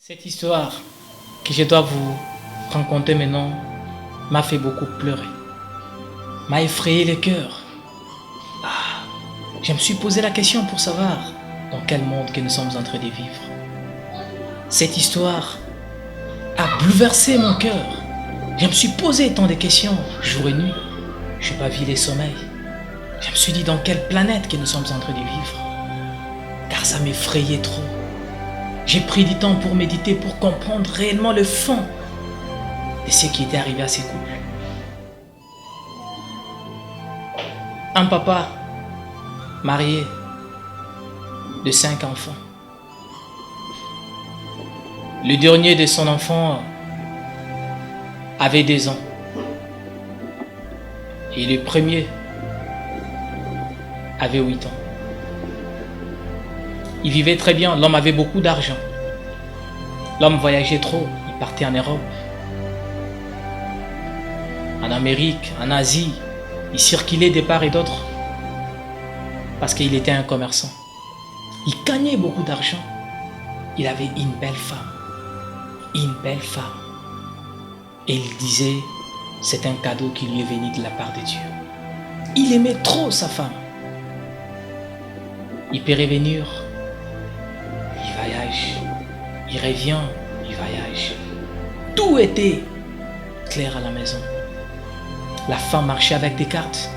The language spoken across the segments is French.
Cette histoire que je dois vous raconter maintenant m'a fait beaucoup pleurer, m'a effrayé le cœur. Je me suis posé la question pour savoir dans quel monde que nous sommes en train de vivre. Cette histoire a bouleversé mon cœur. Je me suis posé tant de questions, jour et nuit. Je n'ai pas vu les sommeils. Je me suis dit dans quelle planète que nous sommes en train de vivre. Car ça m'effrayait trop. J'ai pris du temps pour méditer, pour comprendre réellement le fond de ce qui était arrivé à ces couples. Un papa marié de 5 enfants. Le dernier de son enfant avait 2 ans. Et le premier avait 8 ans. Il vivait très bien, l'homme avait beaucoup d'argent. L'homme voyageait trop, il partait en Europe, en Amérique, en Asie. Il circulait de part et d'autre parce qu'il était un commerçant. Il gagnait beaucoup d'argent. Il avait une belle femme. Une belle femme. Et il disait, c'est un cadeau qui lui est venu de la part de Dieu. Il aimait trop sa femme. Il peut revenir. Il voyage, il revient, il voyage. Tout était clair à la maison. La femme marchait avec des cartes.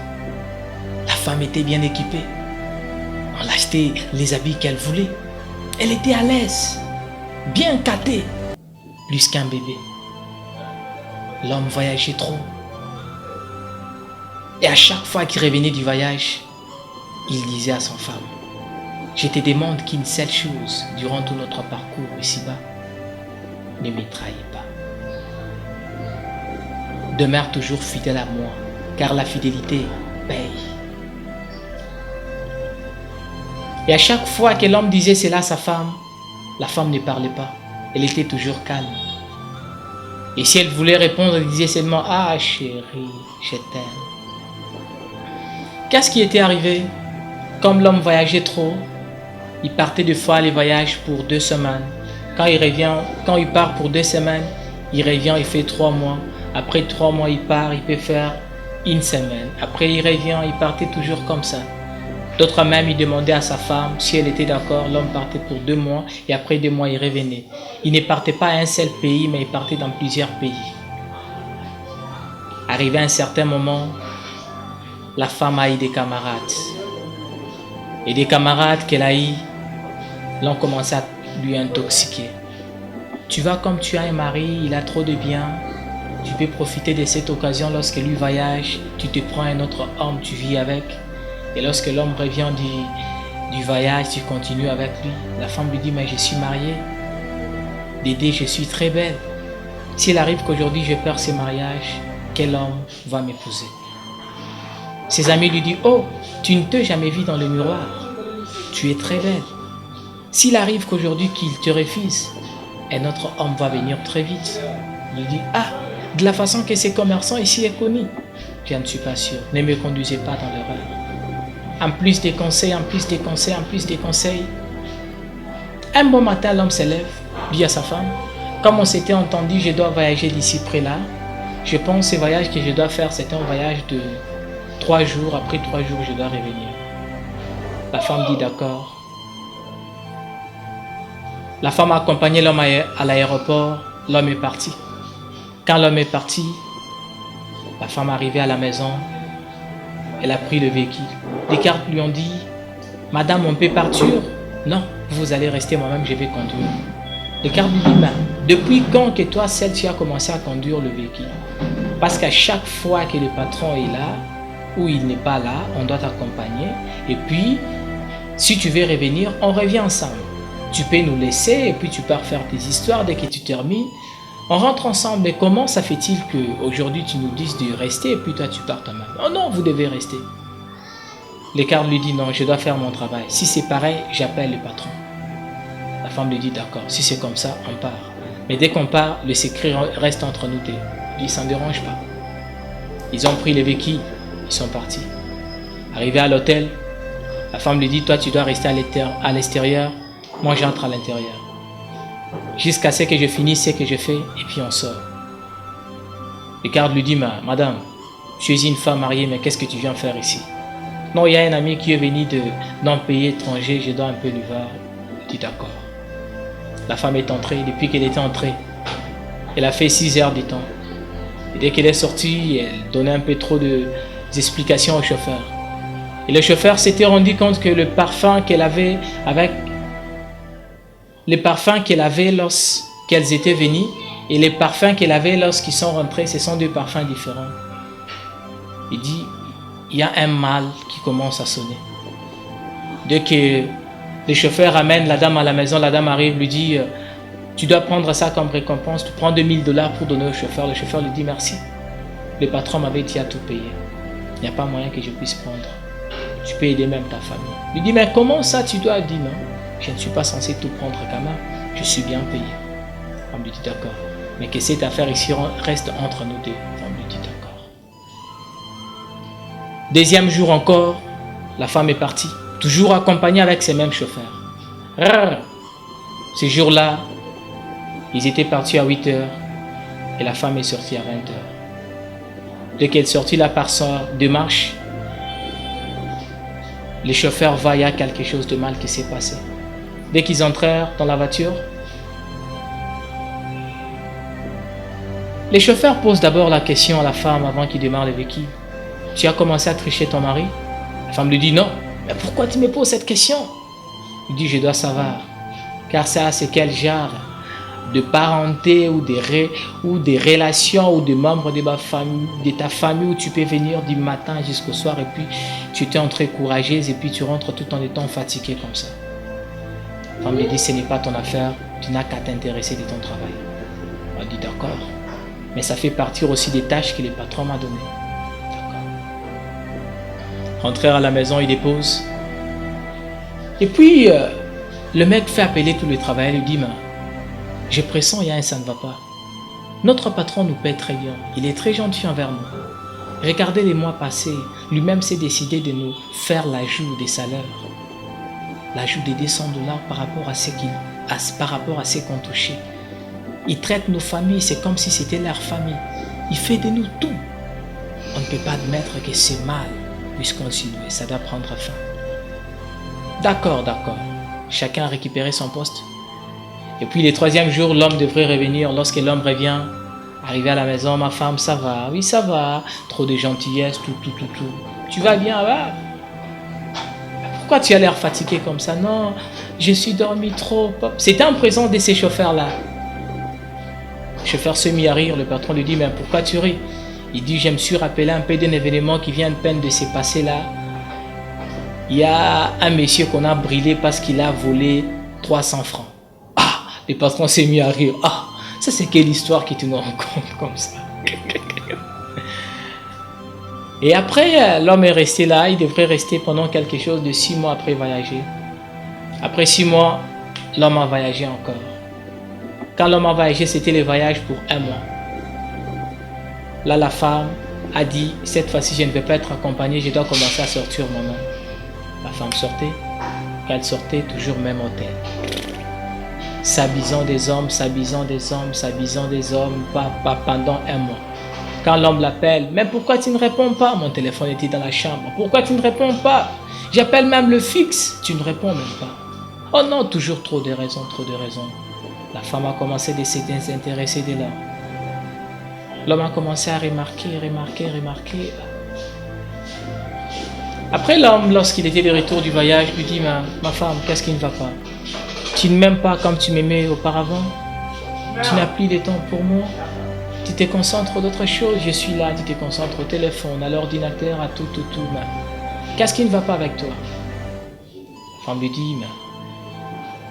La femme était bien équipée. On l'achetait les habits qu'elle voulait. Elle était à l'aise, bien catée, plus qu'un bébé. L'homme voyageait trop. Et à chaque fois qu'il revenait du voyage, il disait à son femme, je te demande qu'une seule chose durant tout notre parcours ici-bas, ne me trahis pas. Demeure toujours fidèle à moi, car la fidélité paye. Et à chaque fois que l'homme disait cela à sa femme, la femme ne parlait pas. Elle était toujours calme. Et si elle voulait répondre, elle disait seulement, ah chérie, je t'aime. Qu'est-ce qui était arrivé? Comme l'homme voyageait trop, il partait de fois les voyages pour 2 semaines. Quand il part pour 2 semaines, il revient, il fait 3 mois. Après 3 mois, il part, il peut faire 1 semaine. Après, il revient, il partait toujours comme ça. D'autres même, il demandait à sa femme si elle était d'accord. L'homme partait pour 2 mois et après 2 mois, il revenait. Il ne partait pas à un seul pays, mais il partait dans plusieurs pays. Arrivé à un certain moment, la femme a eu des camarades. Et des camarades qu'elle a eu l'ont commencé à lui intoxiquer. Tu vois, comme tu as un mari, il a trop de biens. Tu peux profiter de cette occasion lorsque lui voyage. Tu te prends un autre homme, tu vis avec. Et lorsque l'homme revient du voyage, tu continues avec lui. La femme lui dit, mais je suis mariée. Dédé, je suis très belle. S'il arrive qu'aujourd'hui je perds ce mariage, quel homme va m'épouser? Ses amis lui disent, oh, tu ne t'es jamais vu dans le miroir. Tu es très belle. S'il arrive qu'aujourd'hui qu'il te refuse, un autre homme va venir très vite. Il dit, ah, de la façon que ces commerçants ici est connu, je ne suis pas sûr. Ne me conduisez pas dans l'erreur. En plus des conseils, en plus des conseils, en plus des conseils. Un bon matin, l'homme se lève, dit à sa femme, comme on s'était entendu, je dois voyager d'ici près là. Je pense que ce voyage que je dois faire, c'est un voyage de 3 jours. Après 3 jours, je dois revenir. La femme dit d'accord. La femme a accompagné l'homme à l'aéroport. L'homme est parti. Quand l'homme est parti, la femme est arrivée à la maison. Elle a pris le véhicule. Les cartes lui ont dit, madame, on peut partir? Non, vous allez rester, moi-même, je vais conduire. Les cartes lui disent, depuis quand que toi, seul, tu as commencé à conduire le véhicule? Parce qu'à chaque fois que le patron est là, ou il n'est pas là, on doit t'accompagner. Et puis, si tu veux revenir, on revient ensemble. Tu peux nous laisser et puis tu pars faire tes histoires. Dès que tu termines, on rentre ensemble. Mais comment ça fait-il qu'aujourd'hui tu nous dises de rester et puis toi tu pars toi-même? Oh non, vous devez rester. Les cartes lui disent non, je dois faire mon travail. Si c'est pareil, j'appelle le patron. La femme lui dit d'accord, si c'est comme ça, on part. Mais dès qu'on part, le secret reste entre nous deux. Il dit ça ne dérange pas. Ils ont pris les véhicules, ils sont partis. Arrivé à l'hôtel, la femme lui dit, toi tu dois rester à l'extérieur, moi j'entre à l'intérieur. jusqu'à ce que je finisse ce que je fais et puis on sort. Le garde lui dit, madame, tu es une femme mariée, mais qu'est-ce que tu viens faire ici? Non, il y a un ami qui est venu d'un pays étranger, je dois un peu lui voir. Il dit d'accord. La femme est entrée, depuis qu'elle était entrée, elle a fait 6 heures du temps. Et dès qu'elle est sortie, elle donnait un peu trop d'explications au chauffeur. Et le chauffeur s'était rendu compte que le parfum qu'elle avait lorsqu'elles étaient venues et les parfums qu'elle avait lorsqu'ils sont rentrés, ce sont 2 parfums différents. Il dit, il y a un mal qui commence à sonner. Dès que le chauffeur amène la dame à la maison, la dame arrive, lui dit, tu dois prendre ça comme récompense, tu prends $2000 pour donner au chauffeur. Le chauffeur lui dit, merci. Le patron m'avait dit à tout payer. Il n'y a pas moyen que je puisse prendre. Tu peux aider même ta famille. Il dit, mais comment ça tu dois? Il dit, non, je ne suis pas censé tout prendre quand même. Je suis bien payé. On lui dit, d'accord. Mais que cette affaire ici reste entre nous deux. On lui dit, d'accord. Deuxième jour encore, la femme est partie. Toujours accompagnée avec ces mêmes chauffeurs. Ce jour-là, ils étaient partis à 8 heures et la femme est sortie à 20 heures. Dès qu'elle est sortie là par sa démarche, les chauffeurs voient qu'il y a quelque chose de mal qui s'est passé. Dès qu'ils entrèrent dans la voiture, les chauffeurs posent d'abord la question à la femme avant qu'il démarre le véhicule. Tu as commencé à tricher ton mari? La femme lui dit non. Mais pourquoi tu me poses cette question? Il dit, je dois savoir. Car ça, c'est quel genre de parenté ou des relations ou de membres de ta famille où tu peux venir du matin jusqu'au soir et puis tu t'es entrée courageuse et puis tu rentres tout en étant fatigué comme ça. La femme lui dit, ce n'est pas ton affaire, tu n'as qu'à t'intéresser de ton travail. Elle dit, d'accord. Mais ça fait partir aussi des tâches que le patron m'a données. Rentrer à la maison, il dépose. Et puis, le mec fait appeler tout le travail. Il lui dit, je pressens, ça ne va pas. Notre patron nous paie très bien. Il est très gentil envers nous. Regardez les mois passés. Lui-même s'est décidé de nous faire l'ajout des salaires. L'ajout de $200 par rapport à ce qu'on touchait. Il traite nos familles, c'est comme si c'était leur famille. Il fait de nous tout. On ne peut pas admettre que c'est mal. Puisse continuer, ça doit prendre fin. D'accord. Chacun a récupéré son poste. Et puis le 3e jour, l'homme devrait revenir. Lorsque l'homme revient, arrivé à la maison, ma femme, ça va? Oui, ça va. Trop de gentillesse, tout. Tu vas bien, va? Pourquoi tu as l'air fatigué comme ça? Non, je suis dormi trop. C'était en présence de ces chauffeurs-là. Le chauffeur se mit à rire. Le patron lui dit, mais pourquoi tu ris? Il dit, je me suis rappelé un peu d'un événement qui vient de peine de se passer là. Il y a un monsieur qu'on a brûlé parce qu'il a volé 300 francs. Ah, le patron s'est mis à rire. Ah, ça c'est quelle histoire qui te nous raconte comme ça. Et après, l'homme est resté là. Il devrait rester pendant quelque chose de 6 mois après voyager. Après 6 mois, l'homme a voyagé encore. Quand l'homme a voyagé, c'était le voyage pour 1 mois. Là, la femme a dit, cette fois-ci, je ne vais pas être accompagnée, je dois commencer à sortir moi-même. La femme sortait. Quand elle sortait, toujours même hôtel. S'habillant des hommes, pendant 1 mois. Quand l'homme l'appelle, mais pourquoi tu ne réponds pas? Mon téléphone était dans la chambre. Pourquoi tu ne réponds pas? J'appelle même le fixe. Tu ne réponds même pas. Oh non, toujours trop de raisons. La femme a commencé à s'intéresser de là. L'homme a commencé à remarquer. Après, l'homme, lorsqu'il était de retour du voyage, lui dit, ma femme, qu'est-ce qui ne va pas? Tu ne m'aimes pas comme tu m'aimais auparavant? Tu n'as plus de temps pour moi? Tu te concentres d'autres choses? Je suis là, tu te concentres au téléphone, à l'ordinateur, à tout. Qu'est-ce qui ne va pas avec toi? La femme lui dit,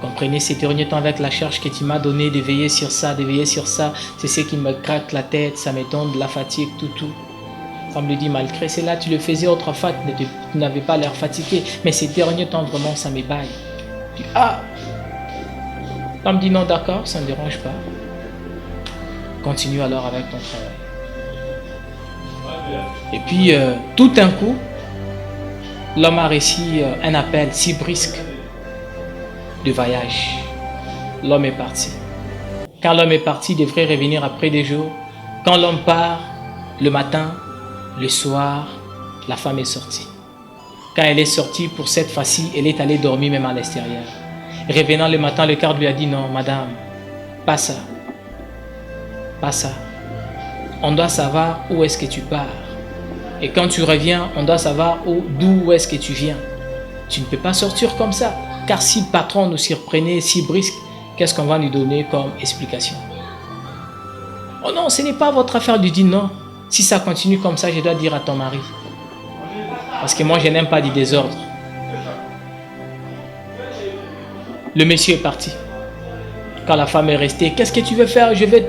comprenez, ces derniers temps avec la charge que tu m'as donnée de veiller sur ça, c'est ce qui me craque la tête, ça me donne de la fatigue, tout. La femme lui dit, malgré cela, tu le faisais autrefois, tu n'avais pas l'air fatigué, mais ces derniers temps, vraiment, ça me baille. Je dis, ah! La femme dit, non, d'accord, ça ne me dérange pas. Continue alors avec ton travail. Et puis, tout d'un coup, l'homme a reçu un appel si brusque de voyage. L'homme est parti. Quand l'homme est parti, il devrait revenir après des jours. Quand l'homme part, le matin, le soir, la femme est sortie. Quand elle est sortie, pour cette fois-ci, elle est allée dormir même à l'extérieur. Revenant le matin, le garde lui a dit non, madame, pas ça. Pas ça. On doit savoir où est-ce que tu pars. Et quand tu reviens, on doit savoir d'où est-ce que tu viens. Tu ne peux pas sortir comme ça. Car si le patron nous surprenait si brusque, qu'est-ce qu'on va lui donner comme explication? Oh non, ce n'est pas votre affaire. Lui dit non. Si ça continue comme ça, je dois dire à ton mari. Parce que moi, je n'aime pas du désordre. Le monsieur est parti. Quand la femme est restée, qu'est-ce que tu veux faire? Je vais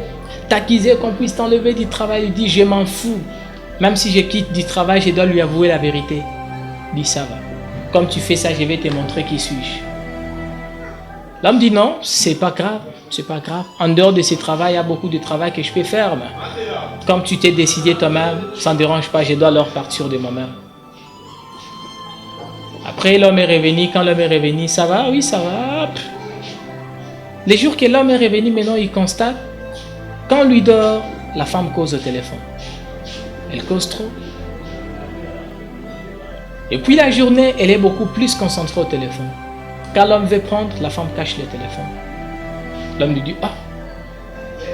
t'accuser qu'on puisse t'enlever du travail. Il dit, je m'en fous. Même si je quitte du travail, je dois lui avouer la vérité. Il dit, ça va. Comme tu fais ça, je vais te montrer qui suis-je. L'homme dit non, c'est pas grave, c'est pas grave. En dehors de ce travail, il y a beaucoup de travail que je peux faire. Mais comme tu t'es décidé toi-même, ça ne dérange pas, je dois leur partir de moi-même. Après, l'homme est revenu. Quand l'homme est revenu, ça va? Oui, ça va. Les jours que l'homme est revenu, maintenant, il constate, quand lui dort, la femme cause au téléphone. Elle cause trop. Et puis la journée, elle est beaucoup plus concentrée au téléphone. Quand l'homme veut prendre, la femme cache le téléphone. L'homme lui dit, ah,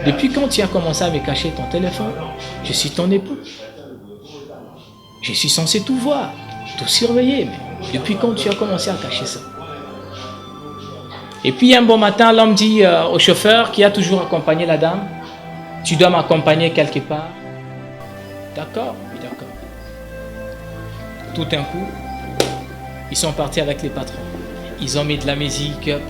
depuis quand tu as commencé à me cacher ton téléphone? Je suis ton époux. Je suis censé tout voir, tout surveiller. Mais depuis quand tu as commencé à cacher ça? Et puis un bon matin, l'homme dit au chauffeur qui a toujours accompagné la dame, tu dois m'accompagner quelque part. D'accord, oui, d'accord. Tout d'un coup, ils sont partis avec les patrons. Ils ont mis de la musique, Ils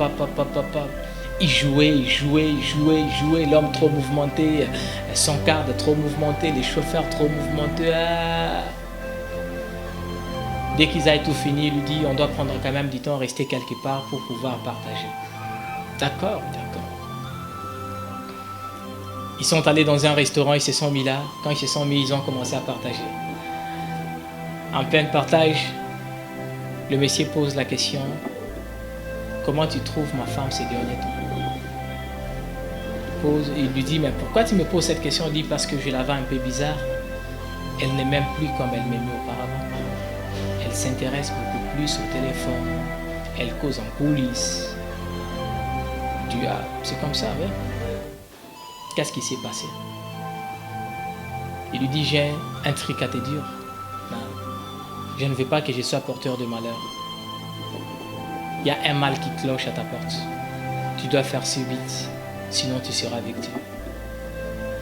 jouaient, l'homme trop mouvementé, son cadre trop mouvementé, les chauffeurs trop mouvementés. Dès qu'ils avaient tout fini, il lui dit, on doit prendre quand même du temps, rester quelque part pour pouvoir partager. D'accord, d'accord. Ils sont allés dans un restaurant, ils se sont mis là. Quand ils se sont mis, ils ont commencé à partager. En plein partage, le monsieur pose la question, comment tu trouves ma femme ces derniers temps? Il lui dit, mais pourquoi tu me poses cette question? Il dit, parce que je la vois un peu bizarre. Elle n'est même plus comme elle m'aimait auparavant. Elle s'intéresse beaucoup plus au téléphone. Elle cause en coulisses. Il dit, ah, c'est comme ça, ouais. Qu'est-ce qui s'est passé? Il lui dit, j'ai un truc à te dire. Non. Je ne veux pas que je sois porteur de malheur. Il y a un mal qui cloche à ta porte. Tu dois faire si vite, sinon tu seras victime.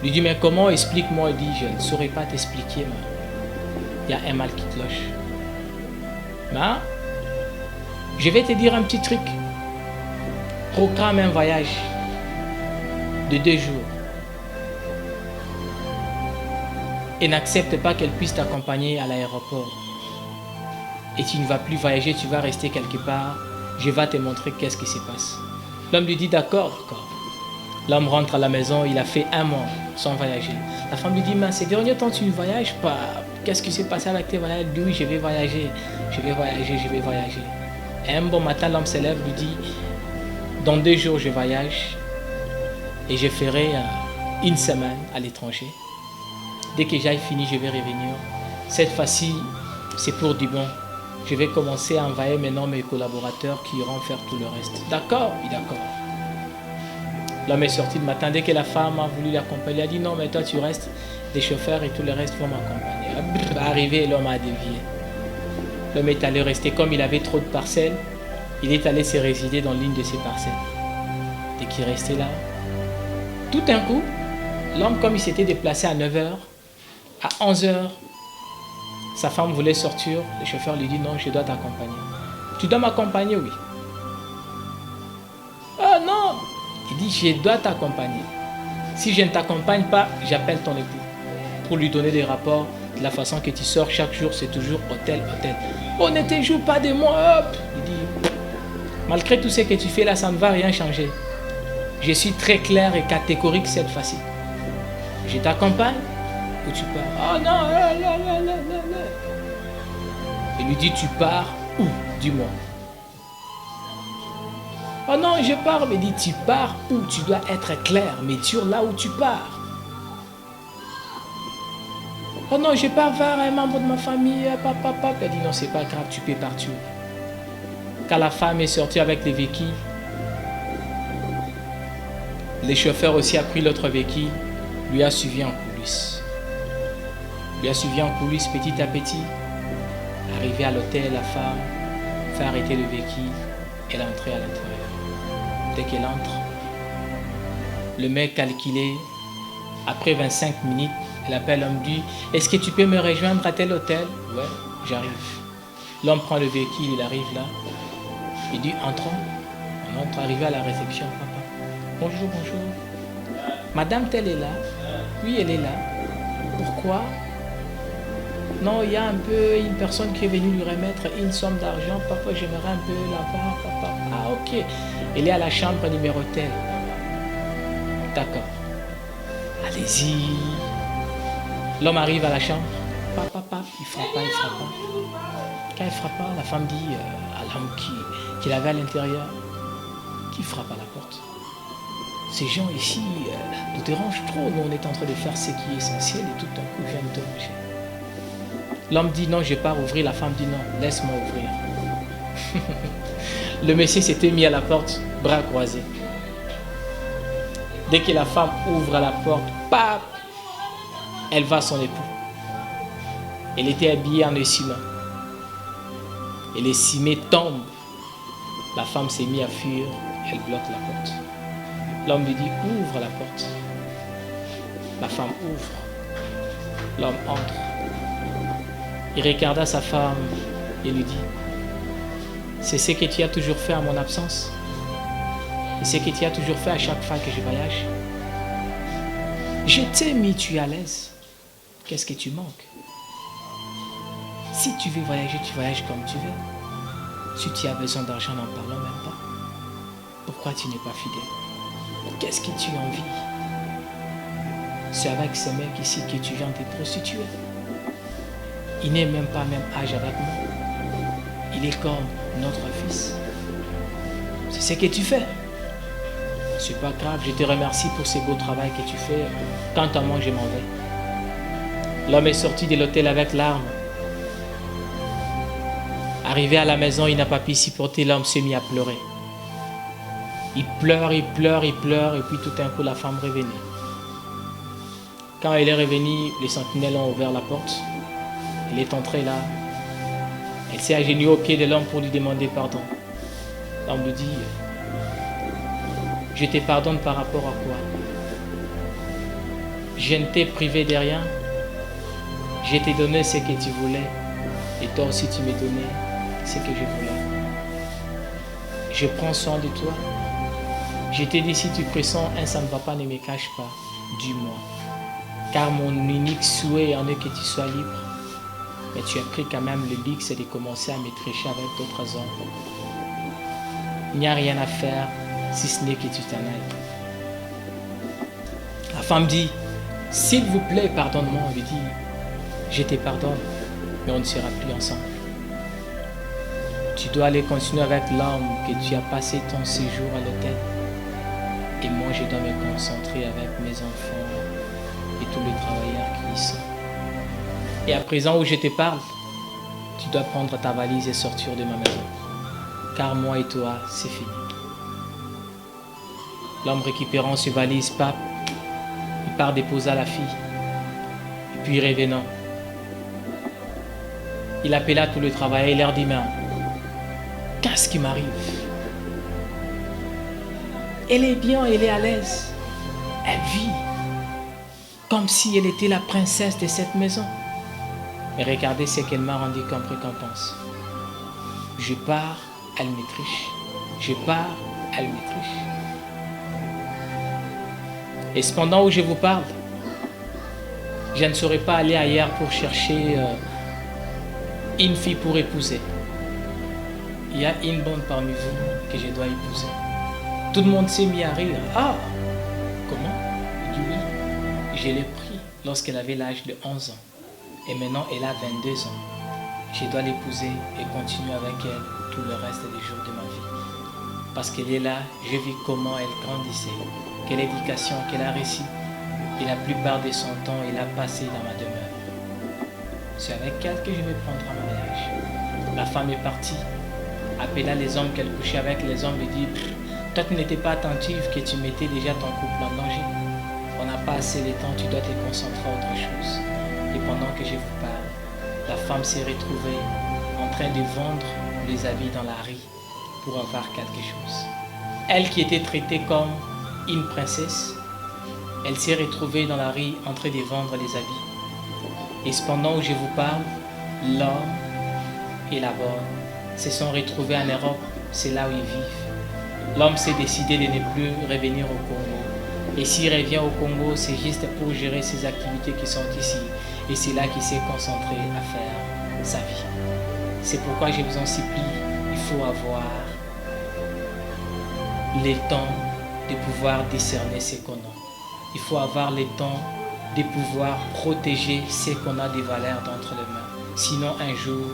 Il lui dit, mais comment? Explique-moi. Il dit, je ne saurais pas t'expliquer, mais il y a un mal qui cloche. Mais je vais te dire un petit truc. Programme un voyage de 2 jours. Et n'accepte pas qu'elle puisse t'accompagner à l'aéroport. Et tu ne vas plus voyager, tu vas rester quelque part. Je vais te montrer qu'est-ce qui se passe. L'homme lui dit, d'accord, d'accord. L'homme rentre à la maison, il a fait 1 mois sans voyager. La femme lui dit, mais ces derniers temps, tu ne voyages pas. Qu'est-ce qui s'est passé avec tes voyages? Il dit, oui, je vais voyager. Je vais voyager, je vais voyager. Et un bon matin, l'homme se lève, lui dit, dans 2 jours, je voyage. Et je ferai 1 semaine à l'étranger. Dès que j'aille fini, je vais revenir. Cette fois-ci, c'est pour du bon. Je vais commencer à envoyer maintenant mes collaborateurs qui iront faire tout le reste. D'accord? Oui, d'accord. L'homme est sorti le matin. Dès que la femme a voulu l'accompagner, elle a dit non, mais toi tu restes. Les chauffeurs et tout le reste vont m'accompagner. Arrivé, l'homme a dévié. L'homme est allé rester comme il avait trop de parcelles. Il est allé se résider dans l'une de ses parcelles. Dès qu'il restait là, tout d'un coup, l'homme, comme il s'était déplacé à 9h, à 11h, sa femme voulait sortir. Le chauffeur lui dit non, je dois t'accompagner. Tu dois m'accompagner? Oui. Ah non! Il dit, je dois t'accompagner. Si je ne t'accompagne pas, j'appelle ton époux pour lui donner des rapports de la façon que tu sors chaque jour, c'est toujours hôtel, hôtel. On ne te joue pas de moi. Hop. Il dit, malgré tout ce que tu fais là, ça ne va rien changer. Je suis très clair et catégorique cette fois-ci. Je t'accompagne ou tu pars? Oh non, là, là, là, là, là. Il lui dit, tu pars où? Dis-moi. Oh non, je pars. Mais dit, tu pars où? Tu dois être clair, mais sur là où tu pars. Oh non, je pars vers un membre de ma famille, papa, papa. Elle dit, non, c'est pas grave, tu peux partir. Quand la femme est sortie avec les véhicules, le chauffeur aussi a pris l'autre véhicule, lui a suivi en coulisses. Lui a suivi en coulisses petit à petit. Arrivé à l'hôtel, la femme fait arrêter le véhicule. Elle est entrée à l'intérieur. Dès qu'elle entre, le mec calculé, après 25 minutes, elle appelle l'homme, dit, est-ce que tu peux me rejoindre à tel hôtel? Ouais, j'arrive. L'homme prend le véhicule, il arrive là. Il dit, entrons. On entre, arrivé à la réception, papa. Bonjour, bonjour. Madame telle est là? Oui, elle est là. Pourquoi? Non, il y a un peu une personne qui est venue lui remettre une somme d'argent. Papa, j'aimerais un peu là-bas, papa. Ah, ok. Elle est à la chambre numéro telle. D'accord. Allez-y. L'homme arrive à la chambre. Papa, il frappe pas, il frappe pas. Quand il frappe pas, la femme dit à l'homme qu'il avait à l'intérieur, qui frappe à la porte. Ces gens ici nous dérangent trop. Nous, on est en train de faire ce qui est essentiel et tout d'un coup, ils viennent nous déranger. L'homme dit non, je pars ouvrir. La femme dit non, laisse-moi ouvrir. Le monsieur s'était mis à la porte, bras croisés. Dès que la femme ouvre la porte, paf, elle va à son époux. Elle était habillée en ciment. Et les cimets tombent. La femme s'est mise à fuir, elle bloque la porte. L'homme lui dit, ouvre la porte. La femme ouvre. L'homme entre. Il regarda sa femme et lui dit, c'est ce que tu as toujours fait en mon absence. C'est ce que tu as toujours fait à chaque fois que je voyage. Je t'ai mis, tu es à l'aise. Qu'est-ce que tu manques? Si tu veux voyager, tu voyages comme tu veux. Si tu as besoin d'argent, n'en parlons même pas. Pourquoi tu n'es pas fidèle? Qu'est-ce que tu envies? C'est avec ce mec ici que tu viens te prostituer. Il n'est même pas même âge avec moi. Il est comme notre fils. C'est ce que tu fais. C'est pas grave, je te remercie pour ce beau travail que tu fais. Quant à moi, je m'en vais. L'homme est sorti de l'hôtel avec larmes. Arrivé à la maison, il n'a pas pu supporter, l'homme s'est mis à pleurer. Il pleure, et puis tout d'un coup, la femme revenait. Quand elle est revenue, les sentinelles ont ouvert la porte. Elle est entrée là. Elle s'est agenouillée au pied de l'homme pour lui demander pardon. L'homme lui dit, je te pardonne par rapport à quoi? Je ne t'ai privé de rien. Je t'ai donné ce que tu voulais. Et toi aussi tu m'as donné ce que je voulais. Je prends soin de toi. Je t'ai dit, si tu pressens ça ne va pas, ne me cache pas. Dis-moi. Car mon unique souhait en est que tu sois libre. Mais tu as pris quand même le luxe de commencer à me tricher avec d'autres hommes. Il n'y a rien à faire si ce n'est que tu t'en ailles. La femme dit, s'il vous plaît, pardonne-moi. On lui dit, je te pardonne, mais on ne sera plus ensemble. Tu dois aller continuer avec l'homme que tu as passé ton séjour à l'hôtel. Et moi, je dois me concentrer avec mes enfants et tous les travailleurs qui y sont. Et à présent où je te parle, tu dois prendre ta valise et sortir de ma maison. Car moi et toi, c'est fini. L'homme récupérant ses valises, pape, il part déposer la fille. Et puis revenant, il appela tous les travailleurs et leur dit, mais qu'est-ce qui m'arrive? Elle est bien, elle est à l'aise. Elle vit comme si elle était la princesse de cette maison. Et regardez ce qu'elle m'a rendu comme récompense. Je pars, elle me triche. Je pars, elle me triche. Et cependant où je vous parle, je ne serais pas allé ailleurs pour chercher une fille pour épouser. Il y a une bonne parmi vous que je dois épouser. Tout le monde s'est mis à rire. Ah, comment? Il dit oui, je l'ai pris lorsqu'elle avait l'âge de 11 ans. Et maintenant, elle a 22 ans. Je dois l'épouser et continuer avec elle tout le reste des jours de ma vie. parce qu'elle est là, je vis comment elle grandissait, quelle éducation qu'elle a reçue, et la plupart de son temps, elle a passé dans ma demeure. C'est avec elle que je vais prendre un mariage. La femme est partie, appela les hommes qu'elle couchait avec les hommes et dit « Toi, tu n'étais pas attentive, que tu mettais déjà ton couple en danger. On n'a pas assez de temps, tu dois te concentrer à autre chose. » Et pendant que je vous parle, la femme s'est retrouvée en train de vendre les habits dans la rue pour avoir quelque chose. Elle qui était traitée comme une princesse, elle s'est retrouvée dans la rue en train de vendre les habits. Et cependant où je vous parle, l'homme et la bonne se sont retrouvés en Europe, c'est là où ils vivent. L'homme s'est décidé de ne plus revenir au Congo. Et s'il revient au Congo, c'est juste pour gérer ses activités qui sont ici. Et c'est là qu'il s'est concentré à faire sa vie. C'est pourquoi je vous en supplie, il faut avoir le temps de pouvoir discerner ce qu'on a. Il faut avoir le temps de pouvoir protéger ce qu'on a des valeurs d'entre les mains. Sinon, un jour,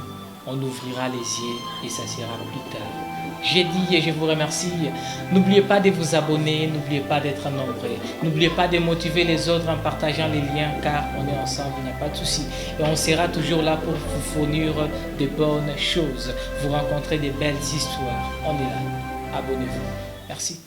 on ouvrira les yeux et ça sera plus tard. J'ai dit et je vous remercie. N'oubliez pas de vous abonner, n'oubliez pas d'être nombreux. N'oubliez pas de motiver les autres en partageant les liens car on est ensemble, il n'y a pas de souci. Et on sera toujours là pour vous fournir de bonnes choses, vous rencontrer des belles histoires. On est là. Abonnez-vous. Merci.